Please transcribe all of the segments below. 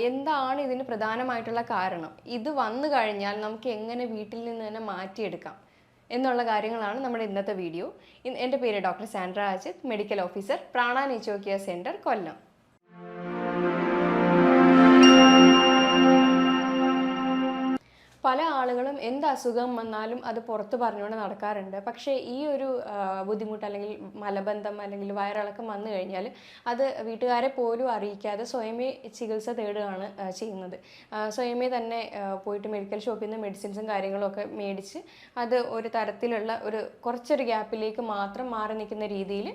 എന്താണ് ഇതിന് പ്രധാനമായിട്ടുള്ള കാരണം, ഇത് വന്നു കഴിഞ്ഞാൽ നമുക്ക് എങ്ങനെ വീട്ടിൽ നിന്ന് തന്നെ മാറ്റിയെടുക്കാം എന്നുള്ള കാര്യങ്ങളാണ് നമ്മുടെ ഇന്നത്തെ വീഡിയോ. എൻ്റെ പേര് doctor Sandra Ajith, medical officer, Prana nature care centre, Kollam. പല ആളുകളും എന്ത് അസുഖം വന്നാലും അത് പുറത്ത് പറഞ്ഞുകൊണ്ട് നടക്കാറുണ്ട്. പക്ഷേ ഈ ഒരു ബുദ്ധിമുട്ട് അല്ലെങ്കിൽ മലബന്ധം അല്ലെങ്കിൽ വയറിളക്കം വന്നു കഴിഞ്ഞാൽ അത് വീട്ടുകാരെ പോലും അറിയിക്കാതെ സ്വയമേ ചികിത്സ തേടുകയാണ് ചെയ്യുന്നത്. സ്വയമേ തന്നെ പോയിട്ട് മെഡിക്കൽ ഷോപ്പിൽ നിന്ന് മെഡിസിൻസും കാര്യങ്ങളും ഒക്കെ മേടിച്ച് അത് ഒരു തരത്തിലുള്ള കുറച്ചൊരു ഗ്യാപ്പിലേക്ക് മാത്രം മാറി നിൽക്കുന്ന രീതിയിൽ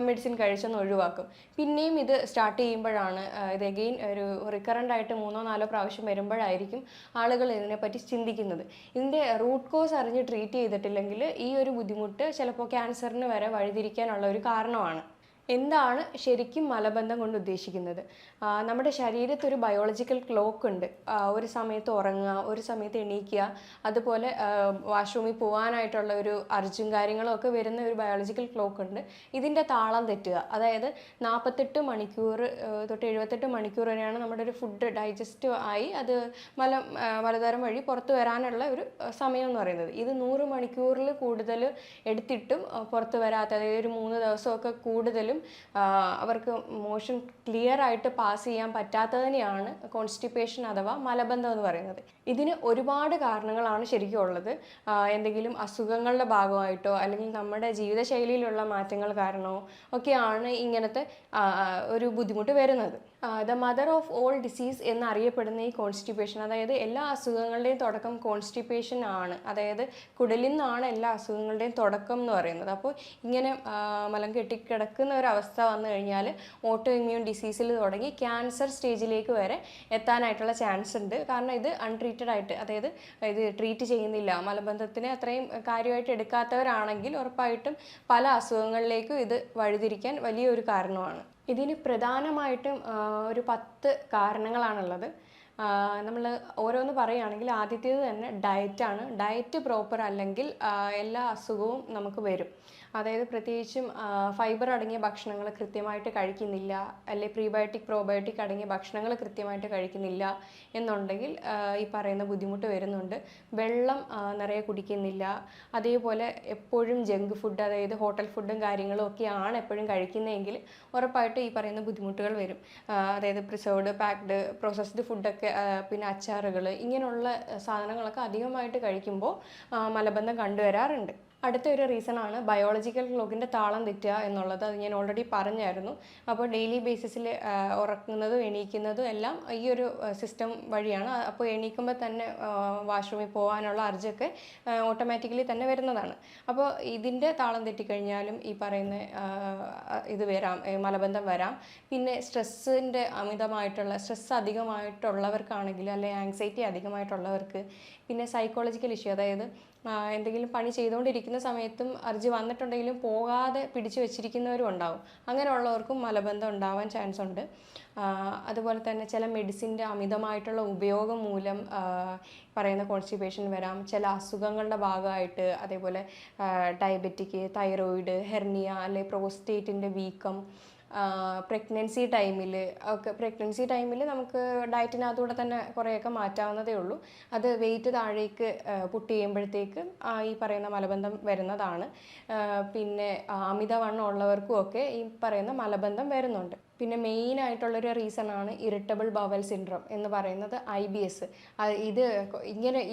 മെഡിസിൻ കഴിച്ചൊന്ന് ഒഴിവാക്കും. പിന്നെയും ഇത് സ്റ്റാർട്ട് ചെയ്യുമ്പോഴാണ്, ഇത് എഗെയിൻ ഒരു റിക്കറൻ്റ് ആയിട്ട് 3-4 പ്രാവശ്യം വരുമ്പോഴായിരിക്കും ആളുകൾ ഇതിനെപ്പറ്റി ചിന്തിക്കുന്നത്. ഇതിൻ്റെ റൂട്ട് കോസ് അറിഞ്ഞ് ട്രീറ്റ് ചെയ്തിട്ടില്ലെങ്കിൽ ഈ ഒരു ബുദ്ധിമുട്ട് ചിലപ്പോൾ ക്യാൻസറിന് വരെ വഴിതിരിക്കാനുള്ള ഒരു കാരണമാണ്. എന്താണ് ശരിക്കും മലബന്ധം കൊണ്ട് ഉദ്ദേശിക്കുന്നത്? നമ്മുടെ ശരീരത്തിൽ ഒരു ബയോളജിക്കൽ ക്ലോക്ക് ഉണ്ട്. ഒരു സമയത്ത് ഉറങ്ങുക, ഒരു സമയത്ത് എണീക്കുക, അതുപോലെ വാഷ്റൂമിൽ പോകാനായിട്ടുള്ള ഒരു അർജും കാര്യങ്ങളും ഒക്കെ വരുന്ന ഒരു ബയോളജിക്കൽ ക്ലോക്ക് ഉണ്ട്. ഇതിൻ്റെ താളം തെറ്റുക, അതായത് 48 മണിക്കൂർ തൊട്ട് 78 മണിക്കൂർ വരെയാണ് നമ്മുടെ ഒരു ഫുഡ് ഡൈജസ്റ്റ് ആയി അത് മലദ്വാരം വഴി പുറത്ത് വരാനുള്ള ഒരു സമയം എന്ന് പറയുന്നത്. ഇത് 100 മണിക്കൂറിൽ കൂടുതൽ എടുത്തിട്ടും പുറത്ത് വരാത്ത, അതായത് ഒരു 3 ദിവസമൊക്കെ കൂടുതലും അവർക്ക് മോഷൻ ക്ലിയർ ആയിട്ട് പാസ് ചെയ്യാൻ പറ്റാത്തതിനെയാണ് കോൺസ്റ്റിപ്പേഷൻ അഥവാ മലബന്ധം എന്ന് പറയുന്നത്. ഇതിന് ഒരുപാട് കാരണങ്ങളാണ് ശരിക്കും ഉള്ളത്. എന്തെങ്കിലും അസുഖങ്ങളുടെ ഭാഗമായിട്ടോ അല്ലെങ്കിൽ നമ്മുടെ ജീവിതശൈലിയിലുള്ള മാറ്റങ്ങൾ കാരണമോ ഒക്കെയാണ് ഇങ്ങനത്തെ ഒരു ബുദ്ധിമുട്ട് വരുന്നത്. The mother of all disease എന്നറിയപ്പെടുന്ന ഈ കോൺസ്റ്റിപ്പേഷൻ, അതായത് എല്ലാ അസുഖങ്ങളുടെയും തുടക്കം കോൺസ്റ്റിപ്പേഷൻ ആണ്. അതായത് കുടലിൽ നിന്നാണ് എല്ലാ അസുഖങ്ങളുടെയും തുടക്കം എന്ന് പറയുന്നത്. അപ്പോൾ ഇങ്ങനെ മലം കെട്ടിക്കിടക്കുന്ന ഒരവസ്ഥ വന്നു കഴിഞ്ഞാൽ ഓട്ടോ ഇമ്മ്യൂൺ ഡിസീസിൽ തുടങ്ങി ക്യാൻസർ സ്റ്റേജിലേക്ക് വരെ എത്താനായിട്ടുള്ള ചാൻസ് ഉണ്ട്. കാരണം ഇത് അൺട്രീറ്റഡ് ആയിട്ട്, അതായത് ഇത് ട്രീറ്റ് ചെയ്യുന്നില്ല, മലബന്ധത്തിനെ അത്രയും കാര്യമായിട്ട് എടുക്കാത്തവരാണെങ്കിൽ ഉറപ്പായിട്ടും പല അസുഖങ്ങളിലേക്കും ഇത് വഴിതിരിക്കാൻ വലിയൊരു കാരണമാണ്. ഇതിന് പ്രധാനമായിട്ടും ഒരു 10 കാരണങ്ങളാണുള്ളത്. നമ്മൾ ഓരോന്ന് പറയുകയാണെങ്കിൽ ആദ്യത്തേത് തന്നെ ഡയറ്റാണ്. ഡയറ്റ് പ്രോപ്പർ അല്ലെങ്കിൽ എല്ലാ അസുഖവും നമുക്ക് വരും. അതായത് പ്രത്യേകിച്ചും ഫൈബർ അടങ്ങിയ ഭക്ഷണങ്ങൾ കൃത്യമായിട്ട് കഴിക്കുന്നില്ല, അല്ലെങ്കിൽ പ്രീബയോട്ടിക് പ്രോബയോട്ടിക് അടങ്ങിയ ഭക്ഷണങ്ങൾ കൃത്യമായിട്ട് കഴിക്കുന്നില്ല എന്നുണ്ടെങ്കിൽ ഈ പറയുന്ന ബുദ്ധിമുട്ട് വരുന്നുണ്ട്. വെള്ളം നിറയെ കുടിക്കുന്നില്ല, അതേപോലെ എപ്പോഴും ജങ്ക് ഫുഡ്, അതായത് ഹോട്ടൽ ഫുഡും കാര്യങ്ങളും ഒക്കെയാണ് എപ്പോഴും കഴിക്കുന്നതെങ്കിൽ ഉറപ്പായിട്ടും ഈ പറയുന്ന ബുദ്ധിമുട്ടുകൾ വരും. അതായത് പ്രിസർവ്ഡ്, പാക്ഡ്, പ്രോസസ്ഡ് ഫുഡൊക്കെ, പിന്നെ അച്ചാറുകൾ, ഇങ്ങനെയുള്ള സാധനങ്ങളൊക്കെ അധികമായിട്ട് കഴിക്കുമ്പോൾ മലബന്ധം കണ്ടുവരാറുണ്ട്. അടുത്ത ഒരു റീസണാണ് ബയോളജിക്കൽ ക്ലോക്കിൻ്റെ താളം തെറ്റുക എന്നുള്ളത്. അത് ഞാൻ ഓൾറെഡി പറഞ്ഞായിരുന്നു. അപ്പോൾ ഡെയിലി ബേസിസിൽ ഉറക്കുന്നതും എണീക്കുന്നതും എല്ലാം ഈ ഒരു സിസ്റ്റം വഴിയാണ്. അപ്പോൾ എണീക്കുമ്പോൾ തന്നെ വാഷ്റൂമിൽ പോകാനുള്ള അർജൊക്കെ ഓട്ടോമാറ്റിക്കലി തന്നെ വരുന്നതാണ്. അപ്പോൾ ഇതിൻ്റെ താളം തെറ്റിക്കഴിഞ്ഞാലും ഈ പറയുന്ന ഇത് വരാം, മലബന്ധം വരാം. പിന്നെ സ്ട്രെസ് അധികമായിട്ടുള്ളവർക്കാണെങ്കിൽ, അല്ലെങ്കിൽ ആങ്സൈറ്റി അധികമായിട്ടുള്ളവർക്ക്, പിന്നെ സൈക്കോളജിക്കൽ ഇഷ്യൂ, അതായത് എന്തെങ്കിലും പണി ചെയ്തുകൊണ്ടിരിക്കുന്ന സമയത്തും അർജി വന്നിട്ടുണ്ടെങ്കിലും പോകാതെ പിടിച്ചു വെച്ചിരിക്കുന്നവരും ഉണ്ടാവും. അങ്ങനെയുള്ളവർക്കും മലബന്ധം ഉണ്ടാവാൻ ചാൻസ് ഉണ്ട്. അതുപോലെ തന്നെ ചില മെഡിസിൻ്റെ അമിതമായിട്ടുള്ള ഉപയോഗം മൂലം പറയുന്ന കോൺസ്റ്റിപ്പേഷൻ വരാം. ചില അസുഖങ്ങളുടെ ഭാഗമായിട്ട്, അതേപോലെ ഡയബറ്റിക്, തൈറോയിഡ്, ഹെർണിയ, അല്ലെങ്കിൽ പ്രോസ്റ്റേറ്റിൻ്റെ വീക്കം, പ്രഗ്നൻസി ടൈമിൽ നമുക്ക് ഡയറ്റിനകത്തൂടെ തന്നെ കുറേയൊക്കെ മാറ്റാവുന്നതേ ഉള്ളൂ. അത് വെയിറ്റ് താഴേക്ക് പുട്ട് ചെയ്യുമ്പോഴത്തേക്ക് ഈ പറയുന്ന മലബന്ധം വരുന്നതാണ്. പിന്നെ അമിതവണ്ണം ഉള്ളവർക്കും ഒക്കെ ഈ പറയുന്ന മലബന്ധം വരുന്നുണ്ട്. പിന്നെ മെയിനായിട്ടുള്ളൊരു റീസണാണ് ഇറിറ്റബിൾ ബവൽ സിൻഡ്രോം എന്ന് പറയുന്നത്, IBS.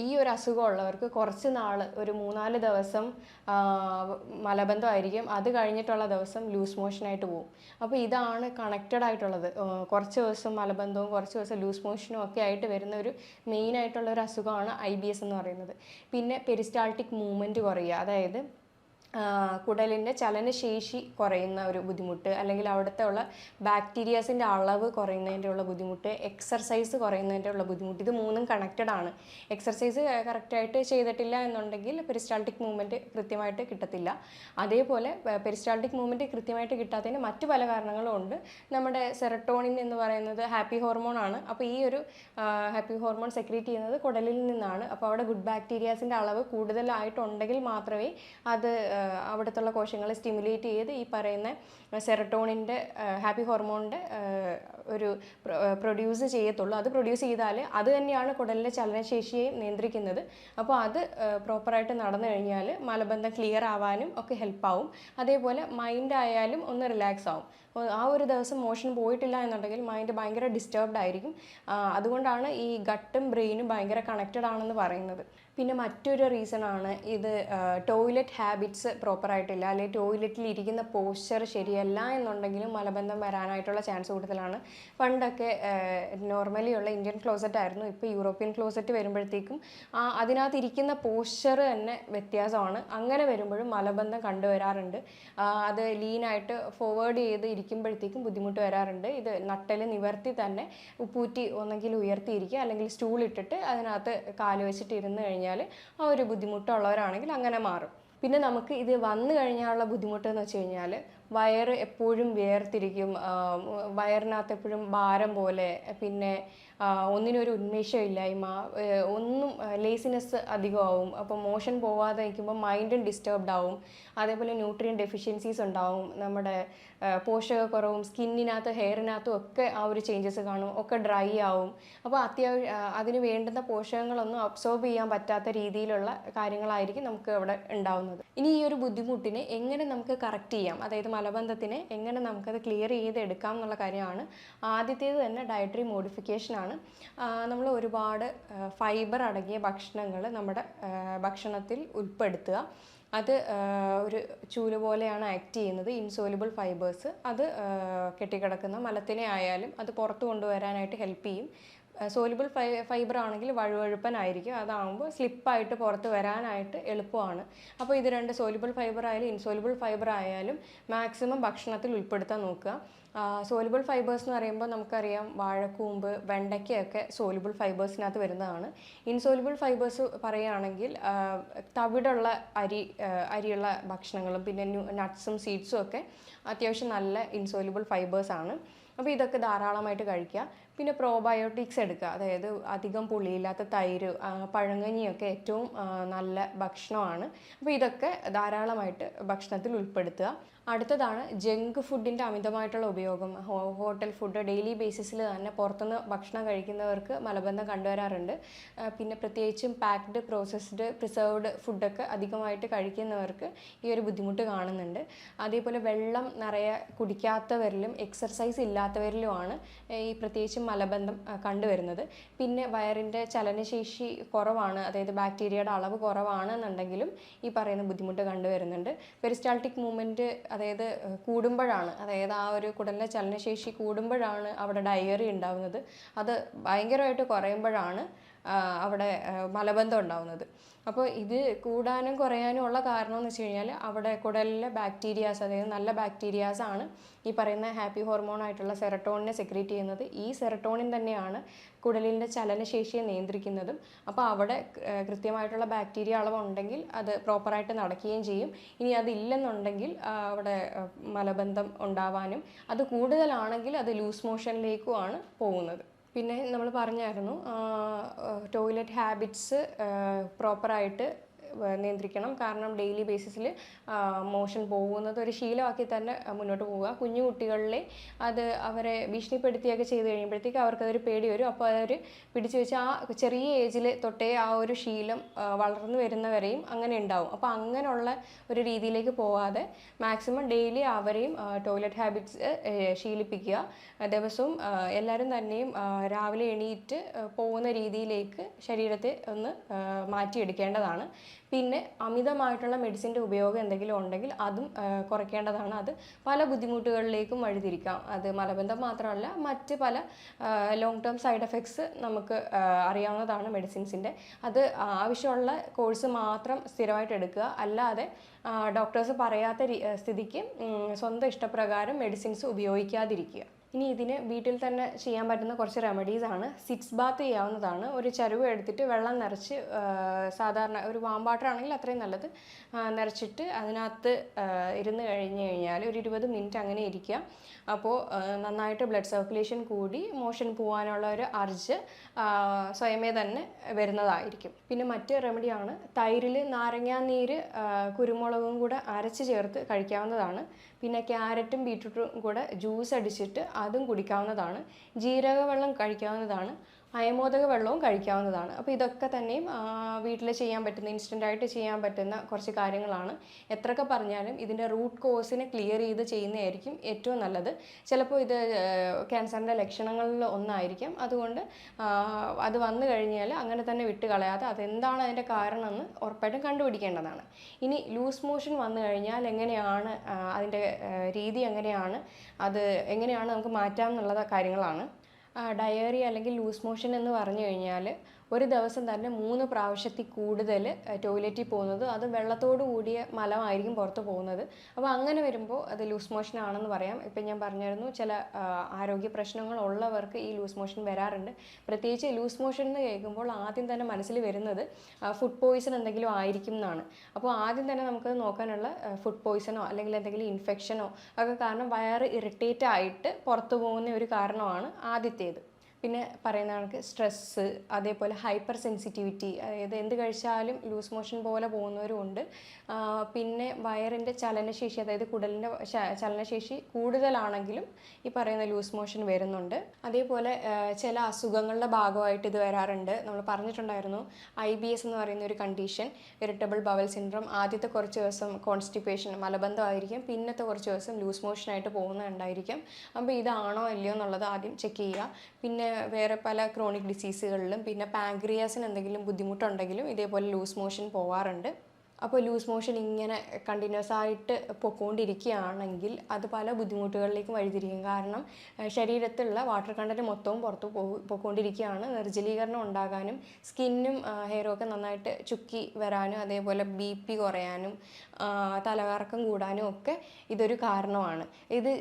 ഈ ഒരു അസുഖമുള്ളവർക്ക് കുറച്ച് നാൾ, ഒരു 3-4 ദിവസം മലബന്ധമായിരിക്കും. അത് കഴിഞ്ഞിട്ടുള്ള ദിവസം ലൂസ് മോഷനായിട്ട് പോകും. അപ്പോൾ ഇതാണ് കണക്റ്റഡ് ആയിട്ടുള്ളത്. കുറച്ച് ദിവസം മലബന്ധവും കുറച്ച് ദിവസം ലൂസ് മോഷനും ഒക്കെ ആയിട്ട് വരുന്ന ഒരു മെയിനായിട്ടുള്ളൊരു അസുഖമാണ് IBS എന്ന് പറയുന്നത്. പിന്നെ പെരിസ്റ്റാൾട്ടിക് മൂവ്മെൻറ്റ് കുറയുക, അതായത് കുടലിൻ്റെ ചലനശേഷി കുറയുന്ന ഒരു ബുദ്ധിമുട്ട്, അല്ലെങ്കിൽ അവിടുത്തെ ഉള്ള ബാക്ടീരിയാസിൻ്റെ അളവ് കുറയുന്നതിൻ്റെ ഉള്ള ബുദ്ധിമുട്ട്, എക്സർസൈസ് കുറയുന്നതിൻ്റെ ഉള്ള ബുദ്ധിമുട്ട്, ഇത് മൂന്നും കണക്റ്റഡ് ആണ്. എക്സർസൈസ് കറക്റ്റായിട്ട് ചെയ്തിട്ടില്ല എന്നുണ്ടെങ്കിൽ പെരിസ്റ്റാൾട്ടിക് മൂവ്മെൻറ്റ് കൃത്യമായിട്ട് കിട്ടത്തില്ല. അതേപോലെ പെരിസ്റ്റാൾട്ടിക് മൂവ്മെൻറ്റ് കൃത്യമായിട്ട് കിട്ടാത്തതിന് മറ്റു പല കാരണങ്ങളും ഉണ്ട്. നമ്മുടെ സെറട്ടോണിൻ എന്ന് പറയുന്നത് ഹാപ്പി ഹോർമോൺ ആണ്. അപ്പോൾ ഈ ഒരു ഹാപ്പി ഹോർമോൺ സെക്രീറ്റ് ചെയ്യുന്നത് കുടലിൽ നിന്നാണ്. അപ്പോൾ അവിടെ ഗുഡ് ബാക്ടീരിയാസിൻ്റെ അളവ് കൂടുതലായിട്ടുണ്ടെങ്കിൽ മാത്രമേ അത് അവിടുത്തെ കോശങ്ങളെ സ്റ്റിമുലേറ്റ് ചെയ്ത് ഈ പറയുന്ന സെറട്ടോണിൻ്റെ ഹാപ്പി ഹോർമോണിൻ്റെ ഒരു പ്രൊഡ്യൂസ് ചെയ്യത്തുള്ളൂ. അത് പ്രൊഡ്യൂസ് ചെയ്താൽ അത് തന്നെയാണ് കുടലിൻ്റെ ചലനശേഷിയെ നിയന്ത്രിക്കുന്നത്. അപ്പോൾ അത് പ്രോപ്പറായിട്ട് നടന്നു കഴിഞ്ഞാൽ മലബന്ധം ക്ലിയർ ആവാനും ഒക്കെ ഹെൽപ്പാവും. അതേപോലെ മൈൻഡ് ആയാലും ഒന്ന് റിലാക്സ് ആവും. ആ ഒരു ദിവസം മോഷൻ പോയിട്ടില്ല എന്നുണ്ടെങ്കിൽ മൈൻഡ് ഭയങ്കര ഡിസ്റ്റർബ്ഡ് ആയിരിക്കും. അതുകൊണ്ടാണ് ഈ ഗട്ടും ബ്രെയിനും ഭയങ്കര കണക്റ്റഡ് ആണെന്ന് പറയുന്നത്. പിന്നെ മറ്റൊരു റീസണാണ് ഇത് ടോയ്ലറ്റ് ഹാബിറ്റ്സ് പ്രോപ്പറായിട്ടില്ല, അല്ലെങ്കിൽ ടോയ്ലറ്റിൽ ഇരിക്കുന്ന പോസ്ചർ ശരിയല്ല എന്നുണ്ടെങ്കിലും മലബന്ധം വരാനായിട്ടുള്ള ചാൻസ് കൂടുതലാണ്. പണ്ടൊക്കെ നോർമലി ഉള്ള ഇന്ത്യൻ ക്ലോസറ്റ് ആയിരുന്നു. ഇപ്പോൾ യൂറോപ്യൻ ക്ലോസറ്റ് വരുമ്പോഴത്തേക്കും അതിനകത്ത് ഇരിക്കുന്ന പോസ്ചർ തന്നെ വ്യത്യാസമാണ്. അങ്ങനെ വരുമ്പോഴും മലബന്ധം കണ്ടുവരാറുണ്ട്. അത് ലീനായിട്ട് ഫോർവേഡ് ചെയ്ത് ഇരിക്കുമ്പോഴത്തേക്കും ബുദ്ധിമുട്ട് വരാറുണ്ട്. ഇത് നട്ടൽ നിവർത്തി തന്നെ ഉപ്പൂറ്റി ഒന്നെങ്കിൽ ഉയർത്തിയിരിക്കുക, അല്ലെങ്കിൽ സ്റ്റൂൾ ഇട്ടിട്ട് അതിനകത്ത് കാല് വെച്ചിട്ട് ഇരുന്ന് കഴിഞ്ഞാൽ ആ ഒരു ബുദ്ധിമുട്ടുള്ളവരാണെങ്കിൽ അങ്ങനെ മാറും. പിന്നെ നമുക്ക് ഇത് വന്നു കഴിഞ്ഞാലുള്ള ബുദ്ധിമുട്ട് എന്ന് വെച്ച് കഴിഞ്ഞാൽ വയറ് എപ്പോഴും വിയർത്തിരിക്കും, വയറിനകത്ത് എപ്പോഴും ഭാരം പോലെ, പിന്നെ ഒന്നിനൊരു ഉന്മേഷമില്ലായ്മ, ഒന്നും ലേസിനെസ് അധികമാവും. അപ്പോൾ മോഷൻ പോവാതെ നിൽക്കുമ്പോൾ മൈൻഡും ഡിസ്റ്റർബ്ഡ് ആവും. അതേപോലെ ന്യൂട്രിയൻ ഡെഫിഷ്യൻസീസ് ഉണ്ടാവും, നമ്മുടെ പോഷകക്കുറവും, സ്കിന്നിനകത്ത് ഹെയറിനകത്തും ഒക്കെ ആ ഒരു ചേഞ്ചസ് കാണും, ഒക്കെ ഡ്രൈ ആവും. അപ്പോൾ അതിന് വേണ്ടുന്ന പോഷകങ്ങളൊന്നും അബ്സോർബ് ചെയ്യാൻ പറ്റാത്ത രീതിയിലുള്ള കാര്യങ്ങളായിരിക്കും നമുക്ക് അവിടെ ഉണ്ടാവുന്നത്. ഇനി ഈ ഒരു ബുദ്ധിമുട്ടിനെ എങ്ങനെ നമുക്ക് കറക്റ്റ് ചെയ്യാം, അതായത് മലബന്ധത്തിനെ എങ്ങനെ നമുക്കത് ക്ലിയർ ചെയ്തെടുക്കാം എന്നുള്ള കാര്യമാണ്. ആദ്യത്തേത് തന്നെ ഡയറ്ററി മോഡിഫിക്കേഷനാണ്. നമ്മൾ ഒരുപാട് ഫൈബർ അടങ്ങിയ ഭക്ഷണങ്ങൾ നമ്മുടെ ഭക്ഷണത്തിൽ ഉൾപ്പെടുത്തുക. അത് ഒരു ചൂല് പോലെയാണ് ആക്ട് ചെയ്യുന്നത്. ഇൻസോലുബിൾ ഫൈബേഴ്സ് അത് കെട്ടിക്കിടക്കുന്ന മലത്തിനെ ആയാലും അത് പുറത്ത് കൊണ്ടുവരാനായിട്ട് ഹെൽപ്പ് ചെയ്യും. സോലുബിൾ ഫൈബർ ആണെങ്കിൽ വഴുവഴുപ്പനായിരിക്കും, അതാകുമ്പോൾ സ്ലിപ്പായിട്ട് പുറത്ത് വരാനായിട്ട് എളുപ്പമാണ്. അപ്പോൾ ഇത് രണ്ട് സോലുബിൾ ഫൈബർ ആയാലും ഇൻസോലുബിൾ ഫൈബർ ആയാലും മാക്സിമം ഭക്ഷണത്തിൽ ഉൾപ്പെടുത്താൻ നോക്കുക. സോലുബിൾ ഫൈബേഴ്സ് എന്ന് പറയുമ്പോൾ നമുക്കറിയാം വാഴക്കൂമ്പ്, വെണ്ടയ്ക്കയൊക്കെ സോലുബിൾ ഫൈബേഴ്സിനകത്ത് വരുന്നതാണ്. ഇൻസോലുബിൾ ഫൈബേഴ്സ് പറയുകയാണെങ്കിൽ തവിടുള്ള അരിയുള്ള ഭക്ഷണങ്ങളും പിന്നെ നട്ട്സും സീഡ്സും ഒക്കെ അത്യാവശ്യം നല്ല ഇൻസോലുബിൾ ഫൈബേഴ്സാണ്. അപ്പോൾ ഇതൊക്കെ ധാരാളമായിട്ട് കഴിക്കുക. പിന്നെ പ്രോബയോട്ടിക്സ് എടുക്കുക, അതായത് അധികം പുളിയില്ലാത്ത തൈര്, പഴങ്കഞ്ഞിയൊക്കെ ഏറ്റവും നല്ല ഭക്ഷണമാണ്. അപ്പോൾ ഇതൊക്കെ ധാരാളമായിട്ട് ഭക്ഷണത്തിൽ ഉൾപ്പെടുത്തുക. അടുത്തതാണ് ജങ്ക് ഫുഡിൻ്റെ അമിതമായിട്ടുള്ള ഉപയോഗം. ഹോട്ടൽ ഫുഡ് ഡെയിലി ബേസിസിൽ തന്നെ പുറത്തുനിന്ന് ഭക്ഷണം കഴിക്കുന്നവർക്ക് മലബന്ധം കണ്ടുവരാറുണ്ട്. പിന്നെ പ്രത്യേകിച്ചും പാക്ഡ്, പ്രോസസ്ഡ്, പ്രിസർവ്ഡ് ഫുഡൊക്കെ അധികമായിട്ട് കഴിക്കുന്നവർക്ക് ഈ ഒരു ബുദ്ധിമുട്ട് കാണുന്നുണ്ട്. അതേപോലെ വെള്ളം നിറയെ കുടിക്കാത്തവരിലും എക്സർസൈസ് ഇല്ലാത്തവരിലുമാണ് ഈ പ്രത്യേകിച്ചും മലബന്ധം കണ്ടുവരുന്നത്. പിന്നെ വയറിൻ്റെ ചലനശേഷി കുറവാണ്, അതായത് ബാക്ടീരിയയുടെ അളവ് കുറവാണെന്നുണ്ടെങ്കിലും ഈ പറയുന്ന ബുദ്ധിമുട്ട് കണ്ടുവരുന്നുണ്ട്. പെരിസ്റ്റാൾട്ടിക് മൂവ്മെൻറ്റ് അതായത് കൂടുമ്പോഴാണ്, അതായത് ആ ഒരു കുടലിൻ്റെ ചലനശേഷി കൂടുമ്പോഴാണ് അവിടെ ഡയറി ഉണ്ടാവുന്നത്. അത് ഭയങ്കരമായിട്ട് കുറയുമ്പോഴാണ് അവിടെ മലബന്ധം ഉണ്ടാവുന്നത്. അപ്പോൾ ഇത് കൂടാനും കുറയാനും ഉള്ള കാരണം എന്ന് വെച്ച് കഴിഞ്ഞാൽ അവിടെ കുടലിലെ ബാക്ടീരിയാസ്, അതായത് നല്ല ബാക്ടീരിയാസാണ് ഈ പറയുന്ന ഹാപ്പി ഹോർമോൺ ആയിട്ടുള്ള സെറട്ടോണിനെ സെക്രീറ്റ് ചെയ്യുന്നത്. ഈ സെറട്ടോണിൻ തന്നെയാണ് കുടലിൻ്റെ ചലനശേഷിയെ നിയന്ത്രിക്കുന്നതും. അപ്പോൾ അവിടെ കൃത്യമായിട്ടുള്ള ബാക്ടീരിയ അളവുണ്ടെങ്കിൽ അത് പ്രോപ്പറായിട്ട് നടക്കുകയും ചെയ്യും. ഇനി അതില്ലെന്നുണ്ടെങ്കിൽ അവിടെ മലബന്ധം ഉണ്ടാവാനും, അത് കൂടുതലാണെങ്കിൽ അത് ലൂസ് മോഷനിലേക്കുമാണ് പോകുന്നത്. പിന്നെ നമ്മൾ പറഞ്ഞായിരുന്നു ടോയ്ലറ്റ് ഹാബിറ്റ്സ് പ്രോപ്പറായിട്ട് നിയന്ത്രിക്കണം. കാരണം ഡെയിലി ബേസിസിൽ മോഷൻ പോകുന്നത് ഒരു ശീലമാക്കി തന്നെ മുന്നോട്ട് പോവുക. കുഞ്ഞു കുട്ടികളിലെ അത് അവരെ ഭീഷണിപ്പെടുത്തിയൊക്കെ ചെയ്ത് കഴിയുമ്പോഴത്തേക്ക് അവർക്കതൊരു പേടി വരും. അപ്പോൾ അവർ പിടിച്ചു വെച്ച് ആ ചെറിയ ഏജിൽ തൊട്ടേ ആ ഒരു ശീലം വളർന്നു വരുന്നവരെയും അങ്ങനെ ഉണ്ടാവും. അപ്പോൾ അങ്ങനെയുള്ള ഒരു രീതിയിലേക്ക് പോവാതെ മാക്സിമം ഡെയിലി അവരെയും ടോയ്ലറ്റ് ഹാബിറ്റ്സ് ശീലിപ്പിക്കുക. ദിവസവും എല്ലാവരും തന്നെയും രാവിലെ എണീറ്റ് പോകുന്ന രീതിയിലേക്ക് ശരീരത്തെ ഒന്ന് മാറ്റിയെടുക്കേണ്ടതാണ്. പിന്നെ അമിതമായിട്ടുള്ള മെഡിസിൻ്റെ ഉപയോഗം എന്തെങ്കിലും ഉണ്ടെങ്കിൽ അതും കുറയ്ക്കേണ്ടതാണ്. അത് പല ബുദ്ധിമുട്ടുകളിലേക്കും വഴിതിരിക്കാം. അത് മലബന്ധം മാത്രമല്ല, മറ്റ് പല ലോങ് ടേം സൈഡ് എഫക്ട്സ് നമുക്ക് അറിയാവുന്നതാണ് മെഡിസിൻസിൻ്റെ. അത് ആവശ്യമുള്ള കോഴ്സ് മാത്രം സ്ഥിരമായിട്ട് എടുക്കുക. അല്ലാതെ ഡോക്ടേഴ്സ് പറയാത്ത സ്ഥിതിക്ക് സ്വന്തം ഇഷ്ടപ്രകാരം മെഡിസിൻസ് ഉപയോഗിക്കാതിരിക്കുക. ഇനി ഇതിന് വീട്ടിൽ തന്നെ ചെയ്യാൻ പറ്റുന്ന കുറച്ച് റെമഡീസ് ആണ്. സിറ്റ്സ് ബാത്ത് ചെയ്യാവുന്നതാണ്. ഒരു ചരുവ എടുത്തിട്ട് വെള്ളം നിറച്ച്, സാധാരണ ഒരു വാം വാട്ടർ ആണെങ്കിൽ അത്രയും നല്ലത്, നിറച്ചിട്ട് അതിനകത്ത് ഇരുന്ന് കഴിഞ്ഞ് കഴിഞ്ഞാൽ ഒരു 20 മിനിറ്റ് അങ്ങനെ ഇരിക്കുക. അപ്പോൾ നന്നായിട്ട് ബ്ലഡ് സർക്കുലേഷൻ കൂടി മോഷൻ പോകാനുള്ള ഒരു അർജ് സ്വയമേ തന്നെ വരുന്നതായിരിക്കും. പിന്നെ മറ്റ് റെമഡിയാണ് തൈരിൽ നാരങ്ങാനീര് കുരുമുളകും കൂടെ അരച്ച് ചേർത്ത് കഴിക്കാവുന്നതാണ്. പിന്നെ ക്യാരറ്റും ബീറ്റ്റൂട്ടും കൂടെ ജ്യൂസ് അടിച്ചിട്ട് അതും കുടിക്കാവുന്നതാണ്. ജീരക വെള്ളം കഴിക്കാവുന്നതാണ്. അയമോദക വെള്ളവും കഴിക്കാവുന്നതാണ്. അപ്പോൾ ഇതൊക്കെ തന്നെയും വീട്ടിൽ ചെയ്യാൻ പറ്റുന്ന, ഇൻസ്റ്റൻ്റായിട്ട് ചെയ്യാൻ പറ്റുന്ന കുറച്ച് കാര്യങ്ങളാണ്. എത്രയൊക്കെ പറഞ്ഞാലും ഇതിൻ്റെ റൂട്ട് കോസിനെ ക്ലിയർ ചെയ്ത് ചെയ്യുന്നതായിരിക്കും ഏറ്റവും നല്ലത്. ചിലപ്പോൾ ഇത് ക്യാൻസറിൻ്റെ ലക്ഷണങ്ങളിൽ ഒന്നായിരിക്കും. അതുകൊണ്ട് അത് വന്നു കഴിഞ്ഞാൽ അങ്ങനെ തന്നെ വിട്ട് കളയാതെ അതെന്താണ് അതിൻ്റെ കാരണമെന്ന് ഉറപ്പായിട്ടും കണ്ടുപിടിക്കേണ്ടതാണ്. ഇനി ലൂസ് മോഷൻ വന്നു കഴിഞ്ഞാൽ എങ്ങനെയാണ് അതിൻ്റെ രീതി, എങ്ങനെയാണ് അത് എങ്ങനെയാണ് നമുക്ക് മാറ്റാം എന്നുള്ള കാര്യങ്ങളാണ്. ഡയറി അല്ലെങ്കിൽ ലൂസ് മോഷൻ എന്ന് പറഞ്ഞു കഴിഞ്ഞാൽ ഒരു ദിവസം തന്നെ 3 പ്രാവശ്യത്തിൽ കൂടുതൽ ടോയ്ലറ്റിൽ പോകുന്നത്, അത് വെള്ളത്തോട് കൂടിയ മലമായിരിക്കും പുറത്ത് പോകുന്നത്. അപ്പോൾ അങ്ങനെ വരുമ്പോൾ അത് ലൂസ് മോഷൻ ആണെന്ന് പറയാം. ഇപ്പം ഞാൻ പറഞ്ഞിരുന്നു, ചില ആരോഗ്യ പ്രശ്നങ്ങളുള്ളവർക്ക് ഈ ലൂസ് മോഷൻ വരാറുണ്ട്. പ്രത്യേകിച്ച് ലൂസ് മോഷൻ എന്ന് കേൾക്കുമ്പോൾ ആദ്യം തന്നെ മനസ്സിൽ വരുന്നത് ഫുഡ് പോയ്സൺ എന്തെങ്കിലും ആയിരിക്കും എന്നാണ്. അപ്പോൾ ആദ്യം തന്നെ നമുക്ക് നോക്കാനുള്ള ഫുഡ് പോയ്സണോ അല്ലെങ്കിൽ എന്തെങ്കിലും ഇൻഫെക്ഷനോ ഒക്കെ കാരണം വയറ് ഇറിറ്റേറ്റ് ആയിട്ട് പുറത്തു പോകുന്ന ഒരു കാരണമാണ് ആദ്യത്തേത്. പിന്നെ പറയുന്ന കണക്ക് സ്ട്രെസ്സ്, അതേപോലെ ഹൈപ്പർ സെൻസിറ്റിവിറ്റി, അതായത് എന്ത് കഴിച്ചാലും ലൂസ് മോഷൻ പോലെ പോകുന്നവരുമുണ്ട്. പിന്നെ വയറിൻ്റെ ചലനശേഷി, അതായത് കുടലിൻ്റെ ചലനശേഷി കൂടുതലാണെങ്കിലും ഈ പറയുന്ന ലൂസ് മോഷൻ വരുന്നുണ്ട്. അതേപോലെ ചില അസുഖങ്ങളുടെ ഭാഗമായിട്ട് ഇത് വരാറുണ്ട്. നമ്മൾ പറഞ്ഞിട്ടുണ്ടായിരുന്നു IBS എന്ന് പറയുന്ന ഒരു കണ്ടീഷൻ, ഇറിറ്റബിൾ ബവൽ സിൻഡ്രോം. ആദ്യത്തെ കുറച്ച് ദിവസം കോൺസ്റ്റിപ്പേഷൻ, മലബന്ധമായിരിക്കും. പിന്നത്തെ കുറച്ച് ദിവസം ലൂസ് മോഷനായിട്ട് പോകുന്നുണ്ടായിരിക്കും. അപ്പോൾ ഇതാണോ അല്ലയോ എന്നുള്ളത് ആദ്യം ചെക്ക് ചെയ്യുക. പിന്നെ വേറെ പല ക്രോണിക് ഡിസീസുകളിലും, പിന്നെ പാങ്ക്രിയാസിന് എന്തെങ്കിലും ബുദ്ധിമുട്ടുണ്ടെങ്കിലും ഇതേപോലെ ലൂസ് മോഷൻ പോവാറുണ്ട്. അപ്പോൾ ലൂസ് മോഷൻ ഇങ്ങനെ കണ്ടിന്യൂസ് ആയിട്ട് പൊയ്ക്കൊണ്ടിരിക്കുകയാണെങ്കിൽ അത് പല ബുദ്ധിമുട്ടുകളിലേക്കും വഴിതിരിക്കും. കാരണം ശരീരത്തിലുള്ള വാട്ടർ കണ്ടൻറ്റ് മൊത്തവും പുറത്ത് പോയിക്കൊണ്ടിരിക്കുകയാണ്. നിർജ്ജലീകരണം ഉണ്ടാകാനും സ്കിന്നും ഹെയറും ഒക്കെ നന്നായിട്ട് ചുക്കി വരാനും, അതേപോലെ BP കുറയാനും തലകറക്കം കൂടാനും ഒക്കെ ഇതൊരു കാരണമാണ്. ഇത്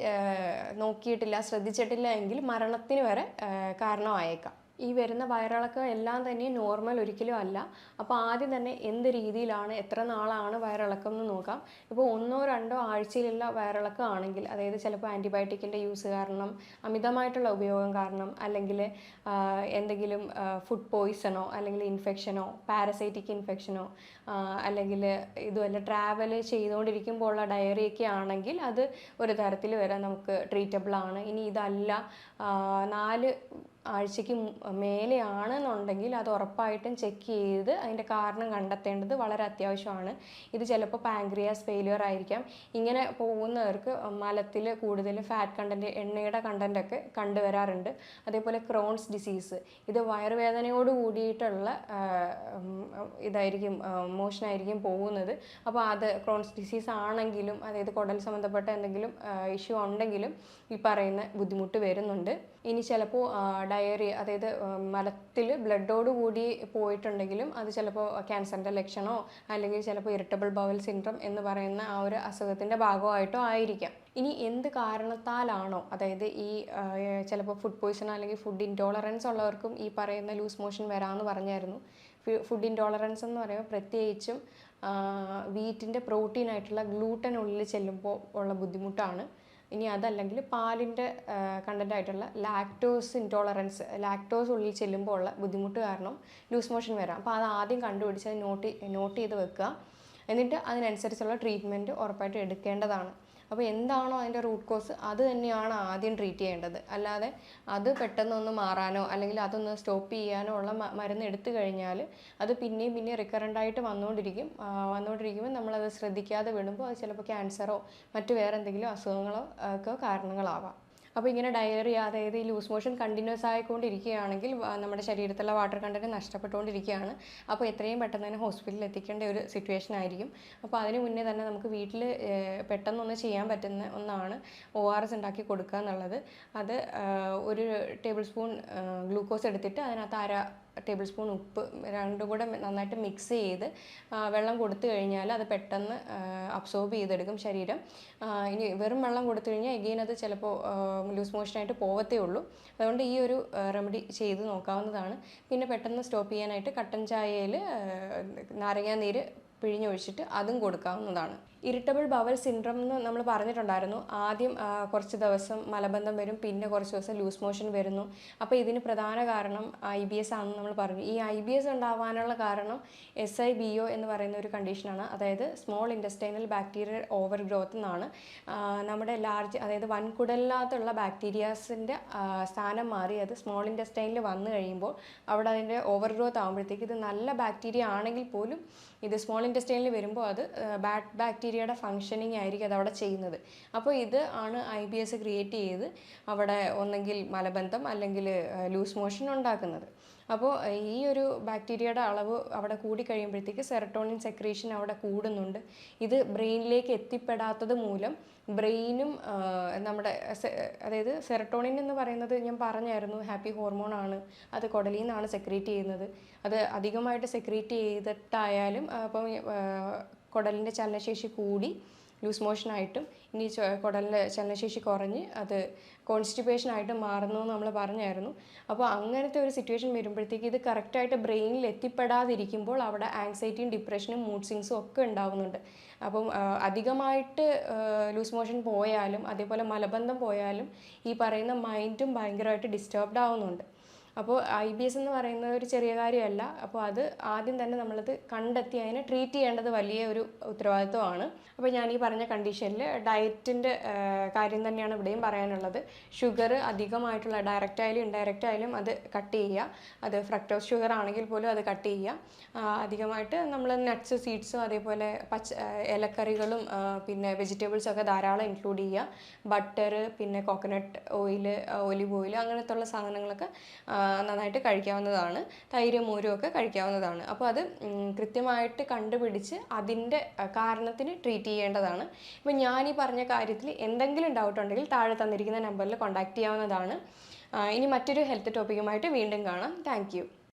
നോക്കിയിട്ടില്ല, ശ്രദ്ധിച്ചിട്ടില്ല എങ്കിൽ മരണത്തിന് വരെ കാരണമായേക്കാം. ഈ വരുന്ന വയറിളക്കം എല്ലാം തന്നെ നോർമൽ ഒരിക്കലും അല്ല. അപ്പോൾ ആദ്യം തന്നെ എന്ത് രീതിയിലാണ്, എത്ര നാളാണ് വയറിളക്കം എന്ന് നോക്കാം. ഇപ്പോൾ 1-2 ആഴ്ചയിലുള്ള വയറിളക്കം ആണെങ്കിൽ, അതായത് ചിലപ്പോൾ ആൻറ്റിബയോട്ടിക്കിൻ്റെ യൂസ് കാരണം, അമിതമായിട്ടുള്ള ഉപയോഗം കാരണം, അല്ലെങ്കിൽ എന്തെങ്കിലും ഫുഡ് പോയ്സണോ അല്ലെങ്കിൽ ഇൻഫെക്ഷനോ, പാരസൈറ്റിക് ഇൻഫെക്ഷനോ, അല്ലെങ്കിൽ ഇതുമല്ല ട്രാവൽ ചെയ്തുകൊണ്ടിരിക്കുമ്പോൾ ഉള്ള ഡയറിയൊക്കെ ആണെങ്കിൽ അത് ഒരു തരത്തിൽ വരെ നമുക്ക് ട്രീറ്റബിളാണ്. ഇനി ഇതല്ല 4 ആഴ്ചയ്ക്ക് മേലെയാണെന്നുണ്ടെങ്കിൽ അത് ഉറപ്പായിട്ടും ചെക്ക് ചെയ്ത് അതിൻ്റെ കാരണം കണ്ടെത്തേണ്ടത് വളരെ അത്യാവശ്യമാണ്. ഇത് ചിലപ്പോൾ പാങ്ക്രിയാസ് ഫെയിലിയർ ആയിരിക്കാം. ഇങ്ങനെ പോകുന്നവർക്ക് മലത്തിൽ കൂടുതൽ ഫാറ്റ് കണ്ടൻറ്റ്, എണ്ണയുടെ കണ്ടൻറ്റൊക്കെ കണ്ടുവരാറുണ്ട്. അതേപോലെ ക്രോൺസ് ഡിസീസ്, ഇത് വയറുവേദനയോട് കൂടിയിട്ടുള്ള ഇതായിരിക്കും, മോഷനായിരിക്കും പോകുന്നത്. അപ്പോൾ അത് ക്രോൺസ് ഡിസീസ് ആണെങ്കിലും, അതായത് കുടൽ സംബന്ധപ്പെട്ട എന്തെങ്കിലും ഇഷ്യൂ ഉണ്ടെങ്കിലും ഈ പറയുന്ന ബുദ്ധിമുട്ട് വരുന്നുണ്ട്. ഇനി ചിലപ്പോൾ ഡയറി, അതായത് മലത്തിൽ ബ്ലഡോട് കൂടി പോയിട്ടുണ്ടെങ്കിലും അത് ചിലപ്പോൾ ക്യാൻസറിൻ്റെ ലക്ഷണമോ അല്ലെങ്കിൽ ചിലപ്പോൾ ഇറിറ്റബിൾ ബവൽ സിൻഡ്രോം എന്ന് പറയുന്ന ആ ഒരു അസുഖത്തിൻ്റെ ഭാഗമായിട്ടോ ആയിരിക്കാം. ഇനി എന്ത് കാരണത്താലാണോ, അതായത് ഈ ചിലപ്പോൾ ഫുഡ് പോയ്സൺ അല്ലെങ്കിൽ ഫുഡ് ഇൻടോളറൻസ് ഉള്ളവർക്കും ഈ പറയുന്ന ലൂസ് മോഷൻ വരാമെന്ന് പറഞ്ഞായിരുന്നു. ഫുഡ് ഇൻടോളറൻസ് എന്ന് പറയുമ്പോൾ പ്രത്യേകിച്ചും വീറ്റിൻ്റെ പ്രോട്ടീനായിട്ടുള്ള ഗ്ലൂട്ടൻ ഉള്ളിൽ ചെല്ലുമ്പോൾ ഉള്ള ബുദ്ധിമുട്ടാണ്. ഇനി അതല്ലെങ്കിൽ പാലിൻ്റെ കണ്ടൻ്റായിട്ടുള്ള ലാക്ടോസ് ഇൻടോളറൻസ്, ലാക്ടോസ് ഉള്ളിൽ ചെല്ലുമ്പോൾ ഉള്ള ബുദ്ധിമുട്ട് കാരണം ലൂസ് മോഷൻ വരാം. അപ്പോൾ അത് ആദ്യം കണ്ടുപിടിച്ച് അത് നോട്ട് ചെയ്ത് വെക്കുക. എന്നിട്ട് അതിനനുസരിച്ചുള്ള ട്രീറ്റ്മെൻറ്റ് ഉറപ്പായിട്ട് എടുക്കേണ്ടതാണ്. അപ്പോൾ എന്താണോ അതിൻ്റെ റൂട്ട് കോസ് അത് തന്നെയാണ് ആദ്യം ട്രീറ്റ് ചെയ്യേണ്ടത്. അല്ലാതെ അത് പെട്ടെന്നൊന്ന് മാറാനോ അല്ലെങ്കിൽ അതൊന്ന് സ്റ്റോപ്പ് ചെയ്യാനോ ഉള്ള മരുന്ന് എടുത്തു കഴിഞ്ഞാൽ അത് പിന്നെയും റിക്കറൻ്റായിട്ട് വന്നുകൊണ്ടിരിക്കുമ്പോൾ നമ്മളത് ശ്രദ്ധിക്കാതെ വിടുമ്പോൾ അത് ചിലപ്പോൾ ക്യാൻസറോ മറ്റു വേറെ എന്തെങ്കിലും അസുഖങ്ങളോ ഒക്കെ കാരണങ്ങളാവാം. അപ്പോൾ ഇങ്ങനെ ഡയറിയ, അതായത് ഈ ലൂസ് മോഷൻ കണ്ടിന്യൂസ് ആയിക്കൊണ്ടിരിക്കുകയാണെങ്കിൽ നമ്മുടെ ശരീരത്തിലുള്ള വാട്ടർ കണ്ടൻറ്റ് നഷ്ടപ്പെട്ടുകൊണ്ടിരിക്കുകയാണ്. അപ്പോൾ എത്രയും പെട്ടെന്ന് തന്നെ ഹോസ്പിറ്റലിൽ എത്തിക്കേണ്ട ഒരു സിറ്റുവേഷൻ ആയിരിക്കും. അപ്പോൾ അതിന് മുന്നേ തന്നെ നമുക്ക് വീട്ടിൽ പെട്ടെന്നൊന്ന് ചെയ്യാൻ പറ്റുന്ന ഒന്നാണ് ORS ഉണ്ടാക്കി കൊടുക്കുക എന്നുള്ളത്. അത് 1 ടേബിൾ സ്പൂൺ ഗ്ലൂക്കോസ് എടുത്തിട്ട് അതിനകത്ത് 1/2 ടേബിൾ സ്പൂൺ ഉപ്പ് രണ്ടും കൂടെ നന്നായിട്ട് മിക്സ് ചെയ്ത് വെള്ളം കൊടുത്തു കഴിഞ്ഞാൽ അത് പെട്ടെന്ന് അബ്സോർബ് ചെയ്തെടുക്കും ശരീരം. ഇനി വെറും വെള്ളം കൊടുത്തു കഴിഞ്ഞാൽ എഗെയിൻ അത് ചിലപ്പോൾ ലൂസ് മോഷനായിട്ട് പോവത്തേ ഉള്ളൂ. അതുകൊണ്ട് ഈ ഒരു റെമഡി ചെയ്ത് നോക്കാവുന്നതാണ്. പിന്നെ പെട്ടെന്ന് സ്റ്റോപ്പ് ചെയ്യാനായിട്ട് കട്ടൻ ചായയിൽ നാരങ്ങാനീര് പിഴിഞ്ഞൊഴിച്ചിട്ട് അതും കൊടുക്കാവുന്നതാണ്. ഇറിറ്റബിൾ ബവൽ സിൻഡ്രം എന്ന് നമ്മൾ പറഞ്ഞിട്ടുണ്ടായിരുന്നു. ആദ്യം കുറച്ച് ദിവസം മലബന്ധം വരും, പിന്നെ കുറച്ച് ദിവസം ലൂസ് മോഷൻ വരുന്നു. അപ്പോൾ ഇതിന് പ്രധാന കാരണം IBS ആണെന്ന് നമ്മൾ പറഞ്ഞു. ഈ IBS ഉണ്ടാവാനുള്ള കാരണം SIBO എന്ന് പറയുന്ന ഒരു കണ്ടീഷനാണ്. അതായത് small intestinal bacterial over growth എന്നാണ്. നമ്മുടെ ലാർജ് അതായത് വൻകുടലിനകത്തുള്ള ബാക്ടീരിയാസിൻ്റെ സ്ഥാനം മാറി അത് സ്മോൾ ഇൻറ്റസ്റ്റൈനിൽ വന്നു കഴിയുമ്പോൾ അവിടെ അതിൻ്റെ ഓവർ ഗ്രോത്ത് ആകുമ്പോഴത്തേക്ക് ഇത് നല്ല ബാക്ടീരിയ ആണെങ്കിൽ പോലും ഇത് സ്മോൾ ഇൻറ്റസ്റ്റൈനിൽ വരുമ്പോൾ അത് ബാഡ് ബാക്ടീരിയയുടെ ഫങ്ഷനിങ് ആയിരിക്കും അതവിടെ ചെയ്യുന്നത്. അപ്പോൾ ഇത് ആണ് IBS ക്രിയേറ്റ് ചെയ്ത് അവിടെ ഒന്നെങ്കിൽ മലബന്ധം അല്ലെങ്കിൽ ലൂസ് മോഷൻ ഉണ്ടാക്കുന്നത്. അപ്പോൾ ഈ ഒരു ബാക്ടീരിയയുടെ അളവ് അവിടെ കൂടിക്കഴിയുമ്പോഴത്തേക്ക് സെറട്ടോണിൻ സെക്രീഷൻ അവിടെ കൂടുന്നുണ്ട്. ഇത് ബ്രെയിനിലേക്ക് എത്തിപ്പെടാത്തത് മൂലം ബ്രെയിനും നമ്മുടെ അതായത് സെറട്ടോണിൻ എന്ന് പറയുന്നത് ഞാൻ പറഞ്ഞായിരുന്നു ഹാപ്പി ഹോർമോൺ ആണ്. അത് കുടലിൽ നിന്നാണ് സെക്രീറ്റ് ചെയ്യുന്നത്. അത് അധികമായിട്ട് സെക്രീറ്റ് ചെയ്തിട്ടായാലും അപ്പം കുടലിൻ്റെ ചലനശേഷി കൂടി ലൂസ് മോഷനായിട്ടും ഇനി കുടലിൻ്റെ ചലനശേഷി കുറഞ്ഞ് അത് കോൺസ്റ്റിപ്പേഷനായിട്ട് മാറുന്നു എന്ന് നമ്മൾ പറഞ്ഞായിരുന്നു. അപ്പോൾ അങ്ങനത്തെ ഒരു സിറ്റുവേഷൻ വരുമ്പോഴത്തേക്ക് ഇത് കറക്റ്റായിട്ട് ബ്രെയിനിൽ എത്തിപ്പെടാതിരിക്കുമ്പോൾ അവിടെ ആങ്സൈറ്റിയും ഡിപ്രഷനും മൂഡ് സ്വിങ്സും ഒക്കെ ഉണ്ടാവുന്നുണ്ട്. അപ്പം അധികമായിട്ട് ലൂസ് മോഷൻ പോയാലും അതേപോലെ മലബന്ധം പോയാലും ഈ പറയുന്ന മൈൻഡും ഭയങ്കരമായിട്ട് ഡിസ്റ്റർബ്ഡ് ആവുന്നുണ്ട്. അപ്പോൾ IBS എന്ന് പറയുന്നത് ഒരു ചെറിയ കാര്യമല്ല. അപ്പോൾ അത് ആദ്യം തന്നെ നമ്മളത് കണ്ടെത്തി അതിനെ ട്രീറ്റ് ചെയ്യേണ്ടത് വലിയ ഒരു ഉത്തരവാദിത്വമാണ്. അപ്പോൾ ഞാൻ ഈ പറഞ്ഞ കണ്ടീഷനിൽ ഡയറ്റിൻ്റെ കാര്യം തന്നെയാണ് ഇവിടെയും പറയാനുള്ളത്. ഷുഗർ അധികമായിട്ടുള്ള ഡയറക്റ്റ് ആയാലും ഇൻഡയറക്റ്റ് ആയാലും അത് കട്ട് ചെയ്യുക. അത് ഫ്രക്ടോസ് ഷുഗർ ആണെങ്കിൽ പോലും അത് കട്ട് ചെയ്യുക. അധികമായിട്ട് നമ്മൾ നട്ട്സ് സീഡ്സും അതേപോലെ ഇലക്കറികളും പിന്നെ വെജിറ്റബിൾസൊക്കെ ധാരാളം ഇൻക്ലൂഡ് ചെയ്യുക. ബട്ടർ പിന്നെ കോക്കനട്ട് ഓയിൽ ഒലിവ് ഓയിൽ അങ്ങനത്തെ ഉള്ള സാധനങ്ങളൊക്കെ നന്നായിട്ട് കഴിക്കാവുന്നതാണ്. തൈര് മോരും ഒക്കെ കഴിക്കാവുന്നതാണ്. അപ്പോൾ അത് കൃത്യമായിട്ട് കണ്ടുപിടിച്ച് അതിൻ്റെ കാരണത്തിന് ട്രീറ്റ് ചെയ്യേണ്ടതാണ്. ഇപ്പോൾ ഞാൻ ഈ പറഞ്ഞ കാര്യത്തിൽ എന്തെങ്കിലും ഡൗട്ട് ഉണ്ടെങ്കിൽ താഴെ തന്നിരിക്കുന്ന നമ്പറിൽ കോൺടാക്റ്റ് ചെയ്യാവുന്നതാണ്. ഇനി മറ്റൊരു ഹെൽത്ത് ടോപ്പിക്കുമായിട്ട് വീണ്ടും കാണാം. Thank you.